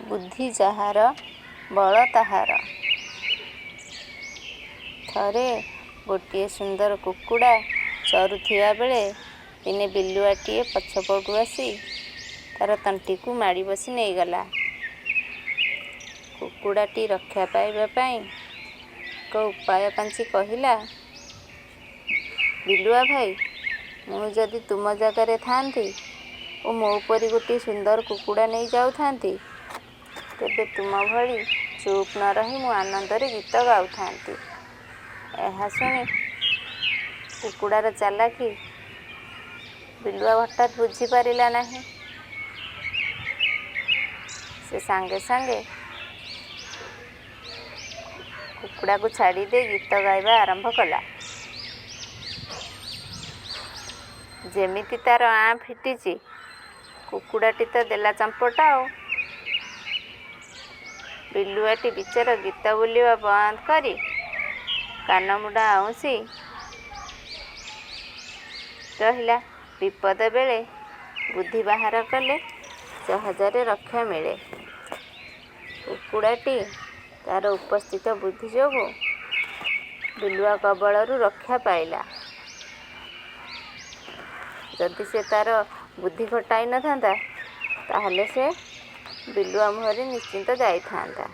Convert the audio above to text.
ବୁଦ୍ଧି ଯାହାର ବଳ ତାହାର। ଥରେ ଗୋଟିଏ ସୁନ୍ଦର କୁକୁଡ଼ା ଚରୁଥିବା ବେଳେ ଦିନେ ବିଲୁଆଟିଏ ପଛପଟୁ ଆସି ତାର ତଣ୍ଟିକୁ ମାଡ଼ି ବସି ନେଇଗଲା। କୁକୁଡ଼ାଟି ରକ୍ଷା ପାଇବା ପାଇଁ ଏକ ଉପାୟ ପାଞ୍ଚି କହିଲା, ବିଲୁଆ ଭାଇ, ମୁଁ ଯଦି ତୁମ ଜାଗାରେ ଥାଆନ୍ତି ଓ ମୋ ପରି ଗୋଟିଏ ସୁନ୍ଦର କୁକୁଡ଼ା ନେଇ ଯାଉଥାନ୍ତି, ତେବେ ତୁମ ଭଳି ଚୁପ୍ ନ ରହି ମୁଁ ଆନନ୍ଦରେ ଗୀତ ଗାଉଥାନ୍ତି। ଏହା ଶୁଣି କୁକୁଡ଼ାର ଚାଲାକି ବିଲୁଆ ହଠାତ୍ ବୁଝିପାରିଲା ନାହିଁ। ସେ ସାଙ୍ଗେ ସାଙ୍ଗେ କୁକୁଡ଼ାକୁ ଛାଡ଼ି ଦେଇ ଗୀତ ଗାଇବା ଆରମ୍ଭ କଲା। ଯେମିତି ତାର ଆଁ ଫିଟିଛି, କୁକୁଡ଼ାଟି ତ ଦେଲା ଚମ୍ପଟ ଆଉ। ବିଲୁଆଟି ବିଚାରା ଗୀତ ବୋଲିବା ବନ୍ଦ କରି କାନମୁଣ୍ଡା ଆଉଁସି ରହିଲା। ବିପଦ ବେଳେ ବୁଦ୍ଧି ବାହାର କଲେ ସହଜରେ ରକ୍ଷା ମିଳେ। କୁକୁଡ଼ାଟି ତାର ଉପସ୍ଥିତ ବୁଦ୍ଧି ଯୋଗୁଁ ବିଲୁଆ କବଳରୁ ରକ୍ଷା ପାଇଲା। ଯଦି ସେ ତାର ବୁଦ୍ଧି ଖଟାଇ ନଥାନ୍ତା, ତାହେଲେ ସେ ବିଲୁଆ ମୁହଁରେ ନିଶ୍ଚିନ୍ତ ଯାଇଥାନ୍ତା।